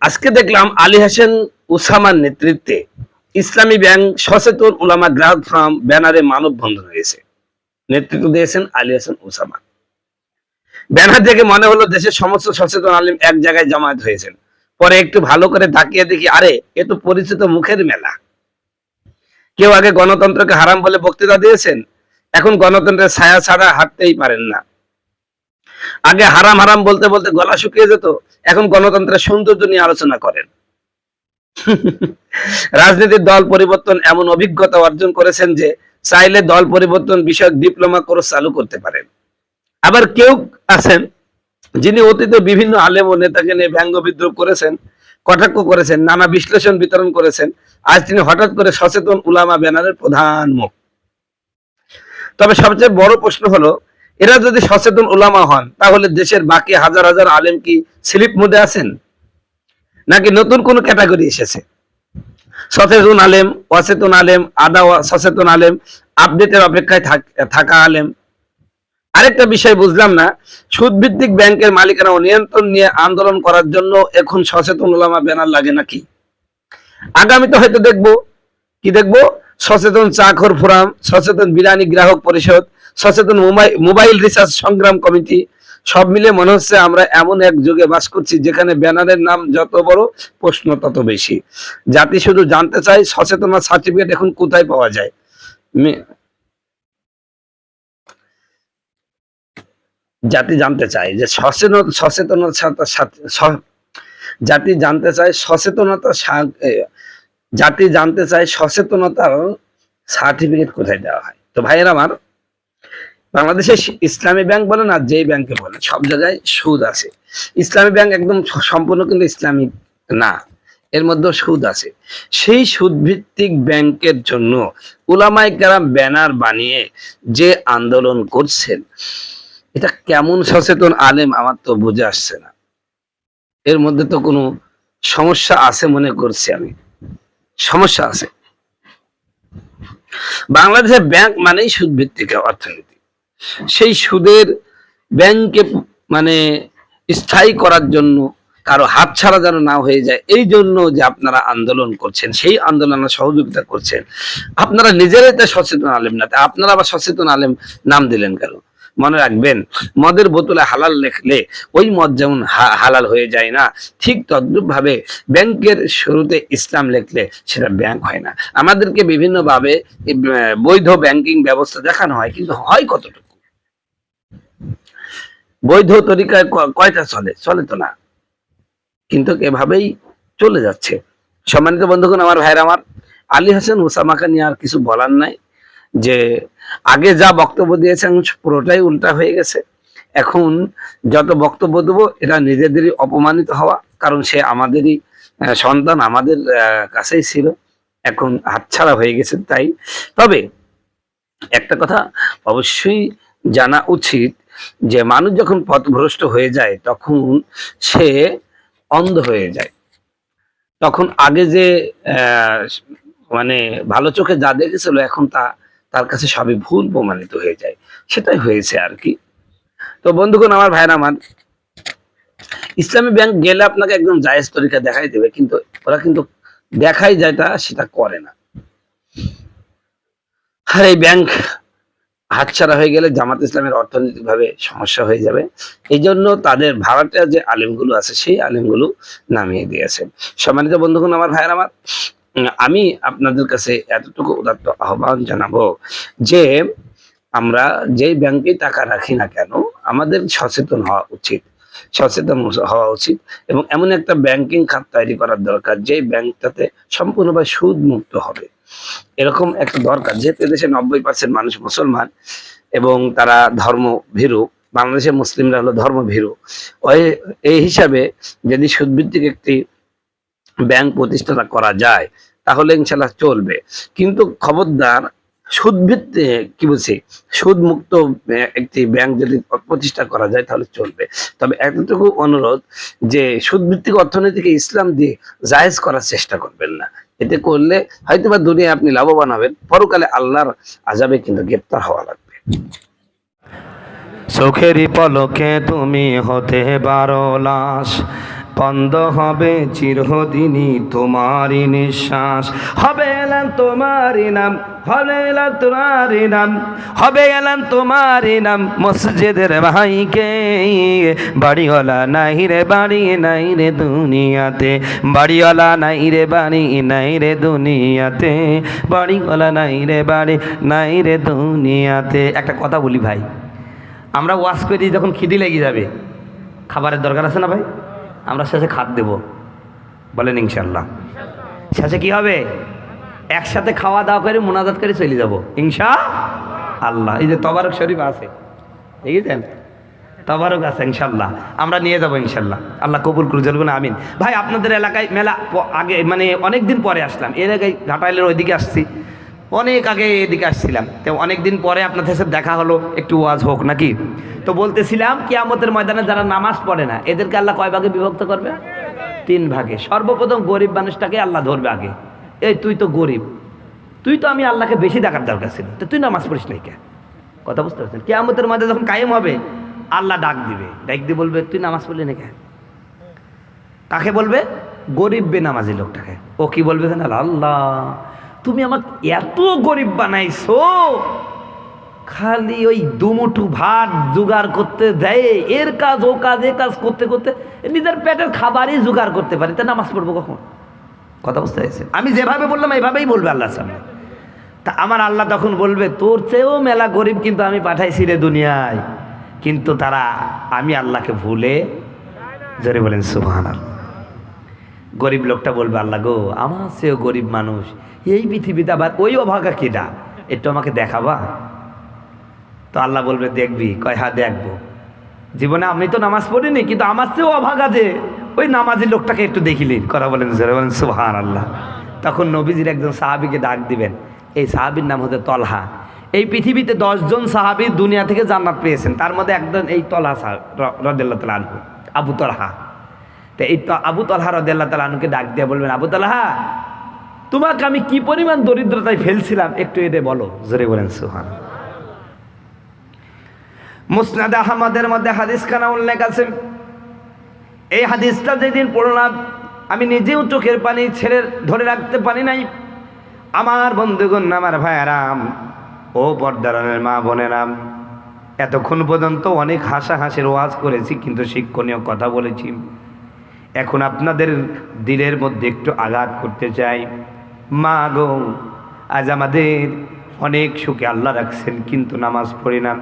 আজকে দেখলাম আলী হাসান উসামার নেতৃত্বে ইসলামী ব্যাংক সচেতন উলামা গ্রাহক ফার্ম ব্যানারে মানববন্ধন হয়েছে। নেতৃত্ব দিয়েছেন আলী হাসান উসামা। ব্যানার দেখে মনে হলো দেশের সমস্ত সচেতন আলিম এক জায়গায় জামায়াত হয়েছেন। পরে একটু ভালো করে তাকিয়ে দেখি, আরে এ তো পরিচিত মুখের মেলা। কেউ আগে গণতন্ত্রকে হারাম বলে বক্তৃতা দিয়েছেন, এখন গণতন্ত্রের ছায়া ছাড়া হাঁটতেই পারেন না। আগে হারাম হারাম বলতে বলতে গলা শুকিয়ে যেত, এখন গণতন্ত্রের সৌন্দর্য নিয়ে আলোচনা করেন। রাজনীতির দল পরিবর্তন এমন অভিজ্ঞতা অর্জন করেছেন যে চাইলে দল পরিবর্তন বিষয়ক ডিপ্লোমা কোর্স চালু করতে পারেন। আবার কেউ আছেন যিনি অতীতে বিভিন্ন আলেম ও নেতাকে নিয়ে ব্যঙ্গ বিদ্রুপ করেছেন, কটাক্ষ করেছেন, নানা বিশ্লেষণ বিতরণ করেছেন। আজ তিনি হঠাৎ করে সচেতন উলামা ব্যানারের প্রধান মুখ। তবে সবচেয়ে বড় প্রশ্ন হলো, এরা যদি সচেতন উলামা হন তাহলে দেশের বাকি হাজার হাজার আলেম কি স্লিপ মোডে আছেন, নাকি নতুন কোন ক্যাটাগরি এসেছে? সচেতন আলেম, অচেতন আলেম, আদা সচেতন আলেম, আপডেটের অপেক্ষায় থাকা আলেম। আরেকটা বিষয় বুঝলাম না, সুদ ভিত্তিক ব্যাংকের মালিকানা ও নিয়ন্ত্রণ নিয়ে আন্দোলন করার জন্য এখন সচেতন উলামা ব্যানার লাগে নাকি? আগামীতে হয়তো দেখবো সচেতন চাখর ফোরাম, সচেতন বিরানি গ্রাহক পরিষদ, সচেতন মোবাইল রিসার্চ সংগ্রাম কমিটি। সব মিলে মনে হচ্ছে আমরা এমন এক যুগে বাস করছি যেখানে ব্যানারের নাম যত বড় প্রশ্ন তত বেশি। জাতি শুধু জানতে চায় সচেতনতা সার্টিফিকেট এখন কোথায় পাওয়া যায়। জাতি জানতে চায় যে জাতি জানতে চায় সচেতনতার সার্টিফিকেট কোথায় দেওয়া হয়। তো ভাইয়ের আমার, বাংলাদেশে ইসলামী ব্যাংক বলেন আর যেই ব্যাংকে বলেন, সব জায়গায় সুদ আছে। ইসলামী ব্যাংক একদম সম্পূর্ণ কিন্তু ইসলামিক না, এর মধ্যে সুদ আছে। সেই সুদ ভিত্তিক ব্যাংকের জন্য উলামায়ে কেরাম ব্যানার বানিয়ে যে আন্দোলন করছেন, এটা কেমন সচেতন আলেম আমার তো বুঝে আসছে না। এর মধ্যে তো কোনো সমস্যা আছে মনে করছি আমি, সমস্যা আছে। বাংলাদেশের ব্যাংক মানেই সুদ ভিত্তিক অর্থনীতি। সেই সুদের ব্যাংকে মানে স্থায়ী করার জন্য কারো হাত ছাড়া যেন না হয়ে যায়, এই জন্য যে আপনারা আন্দোলন করছেন, সেই আন্দোলনে সহযোগিতা করছেন। আপনারা নিজেরাই তো সচেতন আলেম না, আপনারা আবার সচেতন আলেম নাম দিলেন কেন? মনে রাখবেন, মদের বোতলে হালাল লেখলে ওই মদ যেমন হালাল হয়ে যায় না, ঠিক তদ্রুপ ভাবে ব্যাংকের শুরুতে ইসলাম লেখলে সেটা ব্যাংক হয় না। আমাদেরকে বিভিন্ন ভাবে বৈধ ব্যাংকিং ব্যবস্থা দেখানো হয়, কিন্তু হয় কতটুকু? বৈধ তরিকায় কয়টা চলে তো না, কিন্তু এভাবেই চলে যাচ্ছে। সম্মানিত বন্ধুগণ, আমার ভাইরা আমার, আলী হাসান উসামাকে নিয়ে আর কিছু বলার নাই। যে আগে যা বক্তব্য দিয়েছেন পুরোটাই উল্টা হয়ে গেছে। এখন যত বক্তব্য দেবো এটা নিজেদেরই অপমানিত হওয়া, কারণ সে আমাদেরই সন্তান, আমাদের কাছেই ছিল, এখন হাতছাড়া হয়ে গেছে। তাই তবে একটা কথা অবশ্যই জানা উচিত যে মানুষ যখন পথভ্রষ্ট হয়ে যায় তখন সে অন্ধ হয়ে যায়। তখন আগে যে মানে ভালো চোখে যা দেখেছিল, এখন তার কাছে সবই ভুল প্রমাণিত হয়ে যায়। সেটাই হয়েছে আর কি। তো বন্ধুগণ, আমার ভাইরা আমার, ইসলামী ব্যাংক গেলে আপনাকে একদম জায়েজ তরিকা দেখাই দেবে, কিন্তু ওরা কিন্তু দেখাই যেটা সেটা করে না। আর এই ব্যাংক হাতছাড়া হয়ে গেলে জামাত ইসলামের অর্থনৈতিক ভাবে সমস্যা হয়ে যাবে। এই জন্য তাদের ভাড়াটা যে আলেমগুলো আছে সেই আলেমগুলো নামিয়ে দিয়েছে। সম্মানিত বন্ধুগণ, আমার ভাইরা আমার, আমি আপনাদের কাছে এতটুকু উদাত্ত আহ্বান জানাবো যে আমরা যেই ব্যাংকে টাকা রাখি না কেন, আমাদের সচেতন হওয়া উচিত এবং এমন একটা ব্যাংকিং খাত তৈরি করার দরকার যে ব্যাংকটাতে সম্পূর্ণভাবে সুদ মুক্ত হবে। এরকম একটা দরকার, যেহেতু দেশে 90% মানুষ মুসলমান এবং তারা ধর্ম ভীরু। বাংলাদেশের মুসলিমরা হলো ধর্ম ভীরু। এই হিসাবে যদি সুদভিত্তিক একটি ব্যাংক প্রতিষ্ঠা করা যায় তাহলে ইনশাল্লাহ চলবে। কিন্তু খবরদার সুদ মুক্ত একটি ব্যাংক যদি প্রতিষ্ঠা করা যায় তাহলে চলবে। তবে এতটুকু অনুরোধ যে সুদ ভিত্তিক অর্থনীতিকে ইসলাম দিয়ে জায়েজ করার চেষ্টা করবেন না। এতে করলে হয়তোবা দুনিয়ায় আপনি লাভবান হবেন, পরকালে আল্লাহর আযাবে কিন্তু গ্রেফতার হওয়া লাগবে। চোখেরই পলকে তুমি হতে পারো লাশ, বন্ধ হবে চিরদিনই তোমারই নিঃশ্বাস, হবে এলান তোমারই নাম, হবে এলান তোমারই নাম, হবে এলান তোমারই নাম। মসজিদের ভাইকে বাড়িওয়ালা নাই রে বাড়ি নাই রে দুনিয়াতে, বাড়িওয়ালা নাই রে বাড়ি নাই রে দুনিয়াতে, বাড়িওয়ালা নাই রে বাড়ি নাই রে দুনিয়াতে। একটা কথা বলি ভাই, আমরা ওয়াশ করে যখন খিদে লেগে যাবে, খাবারের দরকার আছে না ভাই, আমরা শেষে খাত দেব, বলেন ইনশাল্লাহ। শেষে কি হবে? একসাথে খাওয়া দাওয়া করে মোনাজাত করে চলে যাব ইনশা আল্লাহ। এই যে তবারক শরীফ আছে, দেখেছেন, তবারক আছে ইনশাল্লাহ, আমরা নিয়ে যাবো ইনশাল্লাহ। আল্লাহ কবুল করে চলবেন, আমিন। ভাই আপনাদের এলাকায় মেলা আগে মানে অনেক দিন পরে আসলাম, এর আগে ঘাটাইলের ওইদিকে আসছি, অনেক আগে এদিকে আসছিলাম, তো অনেক দিন পরে আপনাদের সাথে দেখা হলো, একটু ওয়াজ হোক নাকি। তো বলতেছিলাম কিয়ামতের ময়দানে যারা নামাজ পড়ে না এদেরকে আল্লাহ কয় ভাগে বিভক্ত করবে? 3 ভাগে। সর্বপ্রথম গরিব মানুষটাকে আল্লাহ ধরবে আগে, এই তুই তো গরিব, তুই তো আমি আল্লাহকে বেশি দেখার দরকার ছিল, তো তুই নামাজ পড়িস নাই কে? কথা বুঝতে পারছেন? কিয়ামতের ময়দানে যখন কায়েম হবে আল্লাহ ডাক দিবে, ডাক দিয়ে বলবে তুই নামাজ পড়লি না কে? কাকে বলবে? গরিব বেনামাজি লোকটাকে। ও কি বলবে জানেন? আল্লাহ তুমি আমাকে এত গরিব বানাইছো, খালি ওই দুমুঠু ভাত জোগাড় করতে দেয়, এর কাজ ও কাজ এ কাজ করতে করতে নিজের পেটের খাবারই জোগাড় করতে পারি, তা নামাজ পড়বো কখন? কথা বুঝতে পেরেছে? আমি যেভাবে বললাম এইভাবেই বলবে আল্লাহর সামনে। তা আমার আল্লাহ তখন বলবে তোর চেয়েও মেলা গরিব কিন্তু আমি পাঠাইছি রে দুনিয়ায়, কিন্তু তারা আমি আল্লাহকে ভুলে, জোরে বলেন সুবহানাল্লাহ। গরিব লোকটা বলবে আল্লাহ গো আমার চেয়েও গরিব মানুষ এই পৃথিবীতে, আবার ওই অভাগা কেডা, একটু আমাকে দেখাবা? তো আল্লাহ বলবে দেখবি? কয় হ্যাঁ দেখবো। জীবনে আমি তো নামাজ পড়িনি, কিন্তু আমার চেয়েও অভাগা যে ওই নামাজি লোকটাকে একটু দেখিলি। করা বলেন সুবহানাল্লাহ। তখন নবীজির একজন সাহাবীকে ডাক দিবেন, এই সাহাবীর নাম হচ্ছে তলহা। এই পৃথিবীতে 10 জন সাহাবী দুনিয়া থেকে জান্নাত পেয়েছেন, তার মধ্যে একজন এই তলহা রাদিয়াল্লাহু তাআলা আনহু, আবু তলহা। তো এই আবু তলহা রাদিয়াল্লাহু তাআলা আনহুকে ডাক দিয়ে বলবেন, আবু তলহা তোমাকে আমি কি পরিমাণ দরিদ্রতায় ফেলছিলাম একটু এটা বলো। জোরে বলেন সুবহানাল্লাহ। মুসনাদ আহমদের মধ্যে হাদিস খানা উল্লেখ আছে। এই হাদিসটা যেদিন পড়লাম আমি নিজেও চোখের পানি ছেড়ে ধরে রাখতে পারি নাই। আমার বন্ধুগণ, আমার ভাইয়ারাম, ও পর্দারানের মা বোনেরাম, এতক্ষণ পর্যন্ত অনেক হাসাহাসির ওয়াজ করেছি, কিন্তু শিক্ষণীয় কথা বলেছি। এখন আপনাদের দিলের মধ্যে একটু আঘাত করতে চাই। মা গো, আজ আমাদের অনেক সুখে আল্লাহ রাখছেন, কিন্তু নামাজ পড়ি না।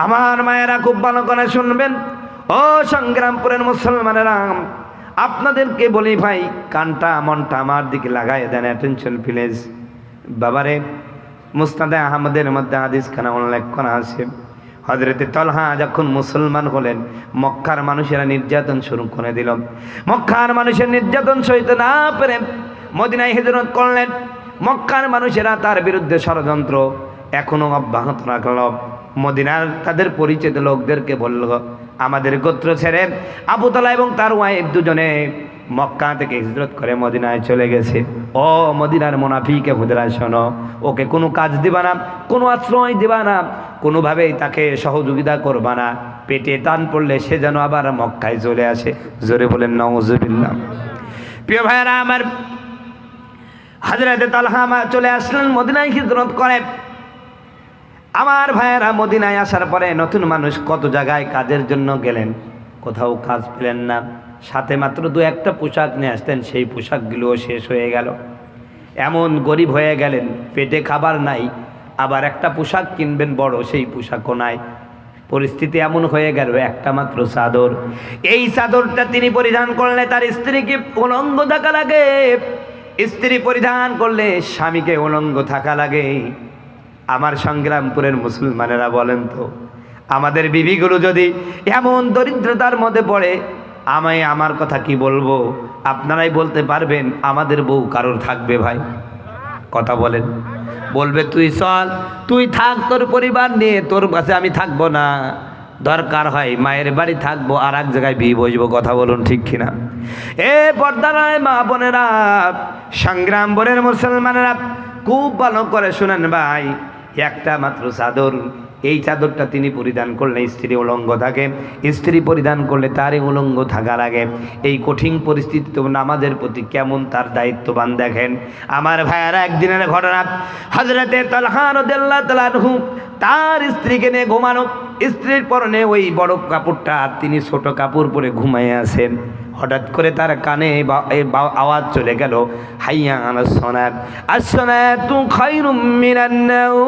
আমার মায়েরা খুব ভালো করে শুনবেন, ও সংগ্রামপুরের মুসলমানেরা, আপনাদেরকে বলি ভাই, কানটা মনটা আমার দিকে লাগাই দেন, অ্যাটেনশন প্লিজ। বাবারে, মুসনাদে আহমদের মধ্যে হাদিস খানা উল্লেখ করা আছে, হযরতে তলহা যখন মুসলমান হলেন, মক্কার মানুষেরা নির্যাতন শুরু করে দিল। মক্কার মানুষের নির্যাতন সইতে না পেরে মদিনায় হিজরত করলেন। মক্কার মানুষেরা তার বিরুদ্ধে ষড়যন্ত্র এখনো অব্যাহত রাখল। মদিনার তাদের পরিচিত লোকদেরকে বলল, আমাদের গোত্র ছেড়ে আবু তালহা এবং তার ওয়াইফ দুজনে মক্কা থেকে হিজরত করে মদিনায় চলে গেছে। ও মদিনার মুনাফিকে হুজরা শোনো, ওকে কোনো কাজ দিবা না, কোনো আশ্রয় দিবা না, কোনোভাবেই তাকে সহযোগিতা করবা না। পেটে টান পড়লে সে যেন আবার মক্কায় চলে আসে। জোরে বলেন নাউজুবিল্লাহ। প্রিয় ভাইয়েরা আমার, হযরতে তালহা চলে আসলেন মদিনায় হিজরত করে। আমার ভাইয়েরা, মদিনায় আসার পরে নতুন মানুষ কত জায়গায় কাজের জন্য গেলেন, কোথাও কাজ পেলেন না। সাথে মাত্র 2-1টা পোশাক নিয়ে আসতেন, সেই পোশাকগুলোও শেষ হয়ে গেল। এমন গরিব হয়ে গেলেন, পেটে খাবার নাই, আবার একটা পোশাক কিনবেন বড়, সেই পোশাকও নাই। পরিস্থিতি এমন হয়ে গেল, একটা মাত্র চাদর, এই চাদরটা তিনি পরিধান করলে তার স্ত্রীকে উলঙ্গ থাকা লাগে, স্ত্রী পরিধান করলে স্বামীকে উলঙ্গ থাকা লাগে। আমার সংগ্রামপুরের মুসলমানেরা বলেন তো, আমাদের বিবিগুলো যদি এমন দরিদ্রতার মধ্যে পড়ে, আমার কথা কি বলবো, আপনারাই বলতে পারবেন। আমাদের বউ কারোর থাকবে ভাই? কথা বলেন। বলবে তুই চল, তুই থাক তোর পরিবার নিয়ে, তোর কাছে আমি থাকবো না, দরকার হয় মায়ের বাড়ি থাকবো, আর এক জায়গায় বিয়ে বসবো। কথা বলুন ঠিক কিনা? এ পর্দার মা বোনেরা, সংগ্রামপুরের মুসলমানেরা, খুব ভালো করে শুনেন ভাই। একটা মাত্র চাদর, এই চাদরটা তিনি পরিধান করলে স্ত্রী উলঙ্গ থাকে, স্ত্রী পরিধান করলে তারই উলঙ্গ থাকা লাগে। এই কঠিন পরিস্থিতিতে নামাজের প্রতি কেমন তার দায়িত্ববান দেখেন আমার ভাইয়ারা। একদিনের ঘটনা, হযরতে তালহা রাদিয়াল্লাহু তাআলা আনহু তার স্ত্রীকে নিয়ে ঘুমানো, স্ত্রীর পরনে ওই বড় কাপড়টা, তিনি ছোট কাপড় পরে ঘুমাইয়া আছেন। হঠাৎ করে তার কানে আওয়াজ চলে গেল, হাইয়া আলাস সালাত, আস-সালাতু খায়রুম মিনান নাওম।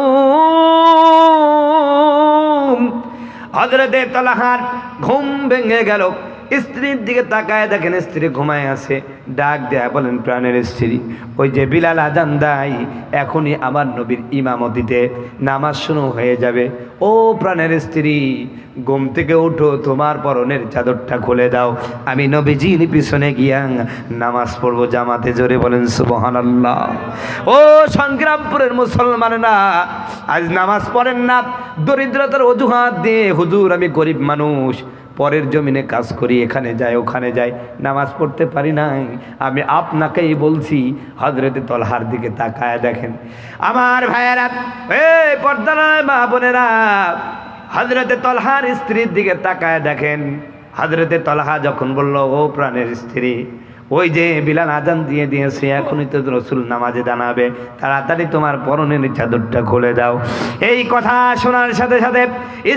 হযরতে তালহার ঘুম ভেঙে গেল, স্ত্রীর দিকে তাকায় দেখেন স্ত্রী ঘুমায় আছে। ডাক দেয়া বলেন, প্রাণের স্ত্রী, ওই যে বিলাল আজান দেয়, এখনই আমার নবীর ইমামতিতে নামাজ শুরু হয়ে যাবে। ও প্রাণের স্ত্রী, ঘুম থেকে উঠো, তোমার পরনের চাদরটা খুলে দাও, আমি নবীজির পিছনে গিয়া নামাজ পড়বো জামাতে। জোরে বলেন সুবহানাল্লাহ। ও সংগ্রামপুরের মুসলমানেরা, আজ নামাজ পড়েন না দরিদ্রতার অজুহাত দিয়ে, হুজুর আমি গরিব মানুষ, পরের জমিনে কাজ করি, এখানে যাই ওখানে যাই, নামাজ পড়তে পারি নাই। আমি আপনাকেই বলছি, হযরতে তলহার দিকে তাকায় দেখেন আমার ভাইয়েরা, এই পর্দার মা বোনেরা, হযরতে তলহার স্ত্রীর দিকে তাকায় দেখেন। হযরতে তলহা যখন বলল, ও প্রাণের স্ত্রী, ওই যে বিলাল আজান দিয়ে দিয়েছে, এখনই তো রাসূল নামাজে দাঁড়াবে, তাড়াতাড়ি তোমার পরনের চাদরটা খুলে দাও। এই কথা শোনার সাথে সাথে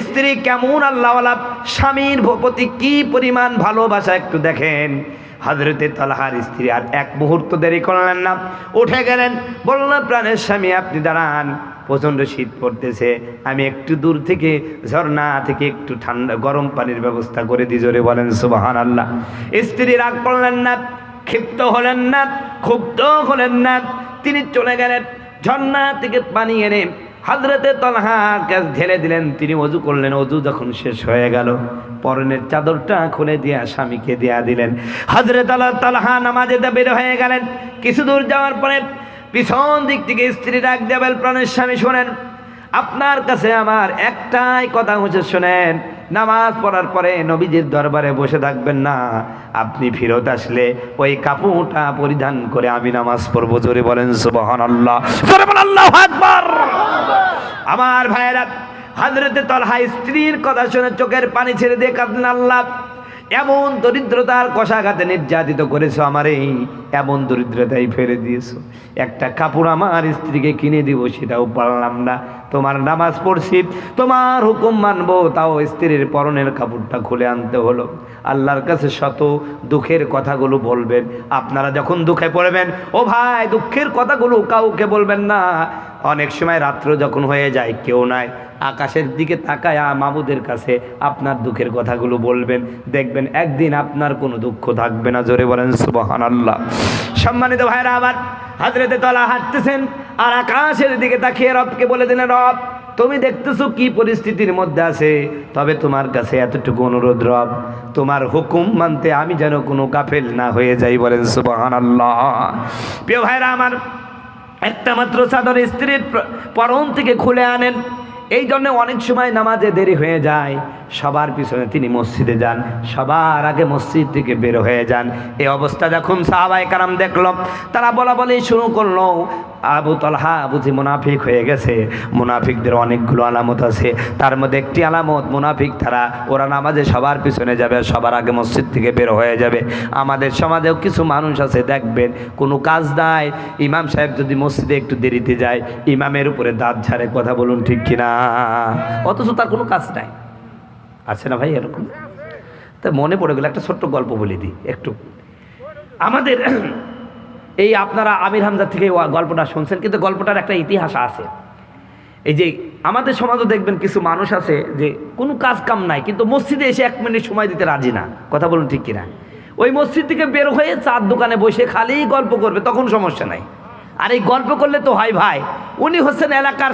স্ত্রী কেমন আল্লাহওয়ালা, স্বামীর প্রতি কি পরিমাণ ভালোবাসা একটু দেখেন। হযরতে তালহার স্ত্রী আর এক মুহূর্ত দেরি করলেন না, উঠে গেলেন, বললেন, প্রাণের স্বামী আপনি দাঁড়ান, প্রচণ্ড শীত পড়তেছে, আমি একটু দূর থেকে ঝর্ণা থেকে একটু ঠান্ডা গরম পানির ব্যবস্থা করে দিই। জোরে বলেন সুবহানাল্লাহ। স্ত্রী রাগ করলেন না, ক্ষিপ্ত হলেন না, ক্ষুব্ধ হলেন না, তিনি চলে গেলেন, ঝর্ণা থেকে পানি এনে হযরতে তলহাকে ঢেলে দিলেন। তিনি ওযু করলেন, ওযু যখন শেষ হয়ে গেল, পরনের চাদরটা খুলে দিয়া স্বামীকে দেয়া দিলেন। হযরতে তলহা নামাজে বের হয়ে গেলেন। কিছু দূর যাওয়ার পরে পিছন দিক থেকে স্ত্রী ডাক দেবেন, প্রাণের স্বামী শোনেন, আপনার কাছে আমার একটাই কথা হচ্ছে, শোনেন, নামাজ পড়ার পরে নবীজির দরবারে বসে থাকবেন না, আপনি ফেরত আসলে ওই কাপড়টা পরিধান করে আমি নামাজ পড়বো। জোরে বলেন সুবহানাল্লাহ, জোরে বলেন আল্লাহু আকবার। আমার ভাইয়েরা, হযরতে তলহা স্ত্রীর কথা শুনে চোখের পানি ছেড়ে দিয়ে কাঁদলেন, আল্লাহ, এমন দরিদ্রতার কষাঘাতে নির্যাতিত করেছো আমারে, এমন দরিদ্রতাই ফেলে দিয়েছো, একটা কাপড় আমার স্ত্রীকে কিনে দিব সেটাও পারলাম না, তোমার নামাজ পড়ছি, তোমার হুকুম মানবো, তাও স্ত্রীর পরনের কাপড়টা খুলে আনতে হলো। আল্লাহর কাছে শত দুঃখের কথাগুলো বলবেন। আপনারা যখন দুঃখে পড়বেন, ও ভাই, দুঃখের কথাগুলো কাউকে বলবেন না। অনেক সময় রাত্র যখন হয়ে যায়, কেউ নাই, আকাশের দিকে তাকায় মাবুদের কাছে আপনার দুঃখের কথাগুলো বলবেন, দেখবেন একদিন আপনার কোনো দুঃখ থাকবে না। জোরে বলেন সুবহানাল্লাহ। সম্মানিত ভাইরা আমার, হযরতে তলহা হাঁটতেছেন আর আকাশের দিকে তাকিয়ে রবকে বলে দিলেন, রব, তুমি দেখতেছো কি পরিস্থিতির মধ্যে আছে, তবে তোমার কাছে এতটুকু অনুরোধ, রব, তোমার হুকুম মানতে আমি যেন কোনো গাফেল না হয়ে যাই। বলেন সুবহানাল্লাহ। প্রিয় ভাইরা আমার, একটা মাত্র চাদর স্ত্রীর পরন থেকে খুলে আনেন। এই জন্য অনেক সময় নামাজে দেরি হয়ে যায়, সবার পিছনে তিনি মসজিদে যান, সবার আগে মসজিদ থেকে বের হয়ে যান। এই অবস্থা যখন সাহাবায়ে কেরাম দেখল, তারা বলা বলেই শুরু করলো, আবু তলহা বুঝি মুনাফিক হয়ে গেছে। মুনাফিকদের অনেকগুলো আলামত আছে, তার মধ্যে একটি আলামত, মুনাফিক ওরা নামাজে সবার পিছনে যাবে, সবার আগে মসজিদ থেকে বের হয়ে যাবে। আমাদের সমাজেও কিছু মানুষ আছে, দেখবেন কোনো কাজ নাই, ইমাম সাহেব যদি মসজিদে একটু দেরিতে যায়, ইমামের উপরে দাঁত ঝাড়ে। কথা বলুন ঠিক কিনা? অথচ তার কোনো কাজ নাই। আছে না ভাই এরকম? তা মনে পড়ে গেল, একটা ছোট্ট গল্প বলে দিই একটু। আমাদের এই আপনারা আমির হামজা থেকে গল্পটা শুনছেন, কিন্তু গল্পটার একটা ইতিহাস আছে। এই যে আমাদের সমাজও দেখবেন কিছু মানুষ আছে যে কোনো কাজ কাম নাই, কিন্তু মসজিদে এসে 1 মিনিট সময় দিতে রাজি না। কথা বলুন ঠিক কিনা? ওই মসজিদ থেকে বের হয়ে চার দোকানে বসে খালি গল্প করবে, তখন সমস্যা নাই। আর এই গল্প করলে তো হয় ভাই, উনি হচ্ছেন এলাকার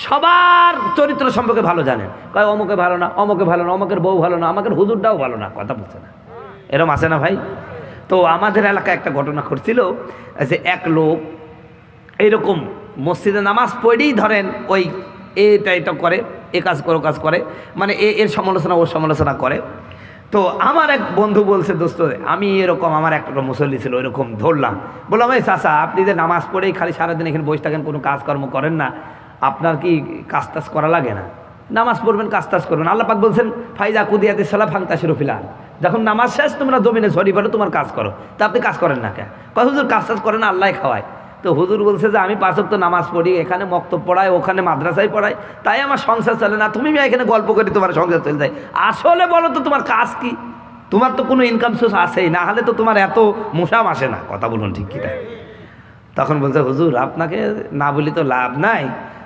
সবার চরিত্র সম্পর্কে ভালো জানেন। কয় অমুকে ভালো না, অমুকে ভালো না, অমুকের বউ ভালো না, আমাদের হুজুরটাও ভালো না। কথা বলছে না? এরকম আছে না ভাই? তো আমাদের এলাকায় একটা ঘটনা ঘটছিল যে এক লোক এইরকম মসজিদে নামাজ পড়েই ধরেন ওই এটা করে, এ কাজ করে, কাজ করে, মানে এর সমালোচনা ওর সমালোচনা করে। তো আমার এক বন্ধু বলছে, দোস্ত, আমি এরকম, আমার একটা মুসল্লি ছিল, এরকম ধরলাম, বললাম, এই চাচা, আপনি যে নামাজ পড়েই খালি সারাদিন এখানে বসে থাকেন, কোনো কাজকর্ম করেন না, আপনার কি কাজ টাজ করা লাগে না? নামাজ পড়বেন, কাজ টাজ করবেন। আল্লাহ পাক বলছেন ফাইজা কুদিয়াতে সালাহ ফাংতাশিরু ফিল আরদ, যখন নামাজ শেষ তোমরা জমিনে ছড়িয়ে পড়ো, তোমার কাজ করো। তা আপনি কাজ করেন না কেন? কয় হুজুর কাজ টাজ করেন, আল্লাহ খাওয়ায়। তো হুজুর বলছে যে আমি 5 ওয়াক্ত নামাজ পড়ি, এখানে মক্তব পড়াই, ওখানে মাদ্রাসায় পড়াই, তাই আমার সংসার চলে না। তুমি এখানে গল্প করি তোমার সংসার চলে যায়। আসলে বলো তো তোমার কাজ কি? তোমার তো কোনো ইনকাম সোর্স আছেই না, হলে তো তোমার এত মশাম আসে না। কথা বলুন ঠিক কিনা? তখন বলছে হুজুর আপনাকে না বলি তো লাভ নাই।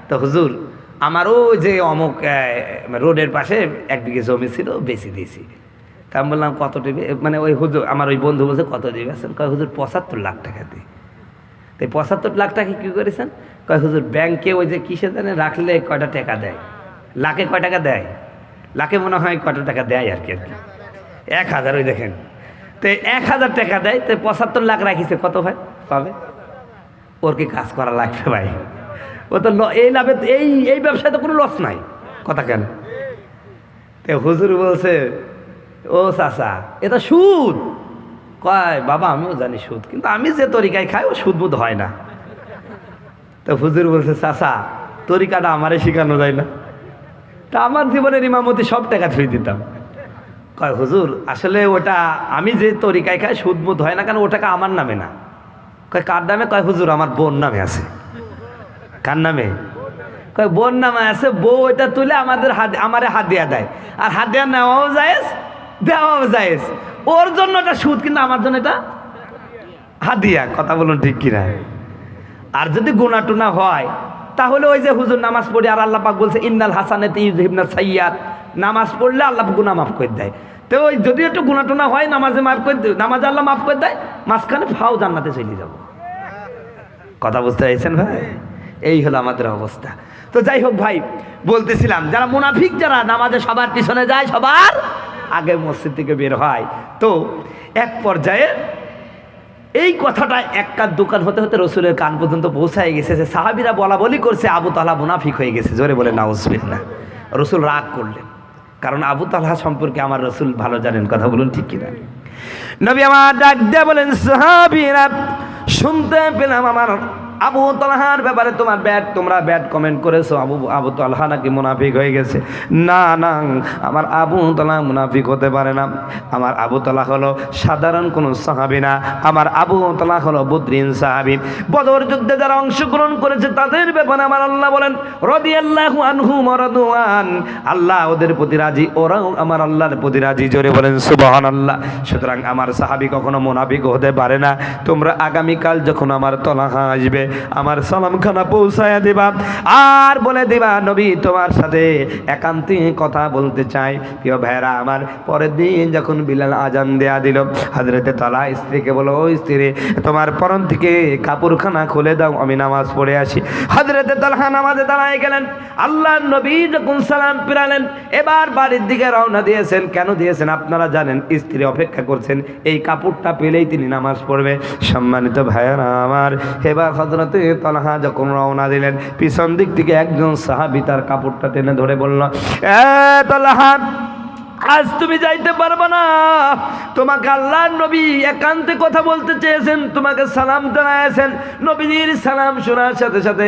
তো হুজুর আমারও যে অমুক রোডের পাশে 1 বিঘে জমি ছিল, বেশি দিয়েছি। তা আমি বললাম কত দিবে? মানে ওই হুজুর আমার ওই বন্ধু বলছে কত দিবেছেন? কয় হুজুর 75 লাখ টাকা দিই। তাই 75 লাখ টাকা কী করেছেন? কয় হুজুর ব্যাংকে ওই যে কিসে জানে রাখলে কয়টা টাকা দেয়, লাখে কয় টাকা দেয়, লাখে মনে হয় কয়টা টাকা দেয় আর কি 1000। ওই দেখেন, তো 1000 টাকা দেয়, তো 75 লাখ রাখিছে, কত ভাই পাবে? ওর কি কাজ করা লাগবে ভাই? ও তো এই লাভে, এই ব্যবসায় তো কোনো লস নাই। কথা কেন? তো হুজুর বলছে ও চাচা এটা সুদ। কয় বাবা আমিও জানি সুদ, কিন্তু আমি যে তরিকায় খাই ও সুদ বুদ হয় না। তো হুজুর বলছে চাচা তরিকাটা আমারে শেখানো যায় না? তা আমার জীবনের ইমামতি সব টাকা ধুই দিতাম। কয় হুজুর আসলে ওটা আমি যে তরিকায় খাই সুদ বুদ হয় না, কেন ও টাকা আমার নামে না। কয় কার নামে? কয় হুজুর আমার বোন নামে আছে। কার নামে? কয় বোন নামে আছে। বউ এটা তুলে আমারে হাদিয়া দেয়, আর হাদিয়া নেওয়াও জায়েজ, দেওয়াও জায়েজ। ওর জন্য এটা সুদ, কিন্তু আমার জন্য এটা হাদিয়া। কথা বলুন ঠিক কিনা? আর যদি গুনাহ টুনা হয় তাহলে ওই যে হুজুর নামাজ পড়ি, আর আল্লাহ পাক বলছে ইন্নাল হাসানাতি ইউযহিবনাস সাইয়্যাত, নামাজ পড়লে আল্লাহ গুনাহ মাফ করে দেয়। তো ওই যদি একটু গুনাহ টুনা হয় নামাজে মাফ করে দেয়, নামাজে আল্লাহ মাফ করে দেয়, মাঝখানে ফাও জান্নাতে চলে যাব। কথা বুঝতে পেরেছেন ভাই? এই হলো আমাদের অবস্থা। তো যাই হোক ভাই, বলতেছিলাম যারা মুনাফিক, যারা নামাজে সবার পিছনে যায়, সবার আগে মসজিদ থেকে বের হয়, তো এক পর্যায়ে এই কথাটা একটা দোকান হতে হতে রসুলের কান পর্যন্ত পৌঁছায় গেছে যে সাহাবীরা বলা বলি করছে আবু তালহা মুনাফিক হয়ে গেছে। জোরে বলে নাউজুবিল্লাহ। রসুল রাগ করলেন, কারণ আবু তালহা সম্পর্কে আমার রসুল ভালো জানেন। কথা বলুন ঠিক কিনা? নবী আমার ডাক দিয়ে বলেন সাহাবীরা শুনতে পেলাম আমার আবু তালহার ব্যাপারে তোমরা ব্যাড কমেন্ট করেছো, আবু তালহা নাকি মুনাফিক হয়ে গেছে। না না, আমার আবু তালহা মুনাফিক হতে পারে না। আমার আবু তালহা হলো সাধারণ কোনো সাহাবী না, আমার আবু তালহা হলো বদরিন সাহাবী। বদর যুদ্ধে যারা অংশগ্রহণ করেছে তাদের ব্যাপারে আমার আল্লাহ বলেন রাদিয়াল্লাহু আনহুম ওয়া রাদওয়ান, আল্লাহ ওদের প্রতি রাজি, ওরাও আমার আল্লাহর প্রতি রাজি। জোরে বলেন সুবহানাল্লাহ। সুতরাং আমার সাহাবী কখনো মুনাফিক হতে পারে না। তোমরা আগামীকাল যখন আমার তালহা আসবে আমার সালামখানা পৌঁছায়া দিবা, আর বলে দিবা নবী তোমার সাথে একান্তে কথা বলতে চাই। প্রিয় ভাইরা আমার, পরের দিন যখন বিলাল আজান দেয়া দিল, হযরতে তালহা স্ত্রীকে বলো ও স্ত্রী তোমার পরন থেকে কাপড়খানা খুলে দাও, আমি নামাজ পড়ে আসি। হযরতে তালহা নামাজে দাঁড়ায় গেলেন। আল্লাহর নবী যখন সালাম ফিরালেন, এবার বাড়ির দিকে রওনা দিয়েছেন। কেন দিয়েছেন আপনারা জানেন? স্ত্রী অপেক্ষা করছেন, এই কাপড়টা পেলেই তিনি নামাজ পড়বে। সম্মানিত ভাইরা আমার, এবার হযরতে তালহা যখন রওনা দিলেন, পিছন দিক থেকে একজন সাহাবী তার কাপড়টা টেনে ধরে বলল এ তালহা আজ তুমি যাইতে পারবে না, তোমাকে আল্লাহর নবী একান্তে কথা বলতে চেয়েছেন, তোমাকে সালাম জানাইছেন। নবীজির সালাম শোনার সাথে সাথে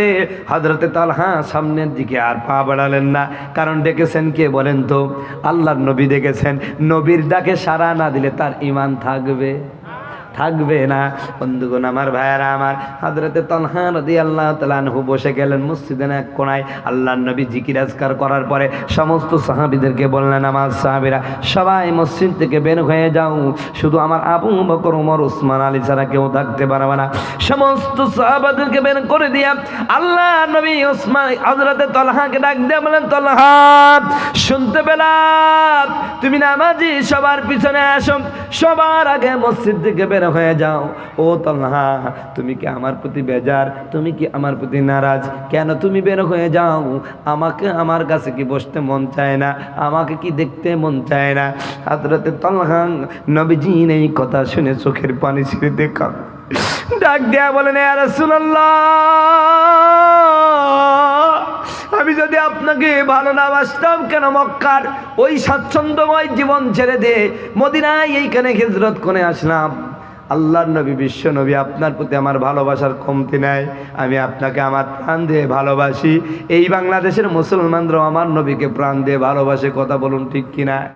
হযরতে তালহা সামনের দিকে আর পা বাড়ালেন না। কারণ ডেকেছেন কে বলেন তো? আল্লাহর নবী ডেকেছেন। নবীর ডাকে সাড়া না দিলে তার ঈমান থাকবে না। বন্ধুগণ আমার, ভাইয়ারা আমার, হযরতে তালহা রাদিয়াল্লাহু তাআলা আনহু বসে গেলেন মসজিদের এক কোণায়। আল্লাহর নবী জিকির আজকার করার পরে সমস্ত সাহাবীদেরকে বললেন আমার সাহাবীরা সবাই মসজিদ থেকে বের হয়ে যাও, শুধু আমার আবু বকর, ওমর, ওসমান, আলী ছাড়া কেউ থাকতে পারবে না। সমস্ত সাহাবাদেরকে বের করে দিয়া আল্লাহর নবী ওসমান হযরতে তালহাকে ডাক দিয়ে বলেন তালহা শুনতে পেলাম তুমি নামাজি, সবার পিছনে আসো, সবার আগে মসজিদ থেকে বের হয়ে যাও। ও তালহা তুমি কি আমার প্রতি বেজার? তুমি কি আমার প্রতি নারাজ? কেন তুমি বের হয়ে যাও? আমাকে আমার কাছে কি বসতে মন চায় না? আমাকে কি দেখতে মন চায় না? হযরতে তালহা নবীজির এই কথা শুনে চোখের পানি ছেড়ে দেখা ডাক দেয়া বলেন ইয়া রাসূলুল্লাহ, আমি যদি আপনাকে ভালো না বাসতাম কেন মক্কার ওই স্বাচ্ছন্দ্যময় জীবন ছেড়ে দিয়ে মদিনায় এইখানে হিজরত করে আসলাম? আল্লাহর নবী বিশ্ব নবী আপনার প্রতি আমার ভালোবাসার কমতি নাই। আমি আপনাকে আমার প্রাণ দিয়ে ভালোবাসি। এই বাংলাদেশের মুসলমানরাও আমার নবীকে প্রাণ দিয়ে ভালোবাসে। কথা বলুন ঠিক কিনা?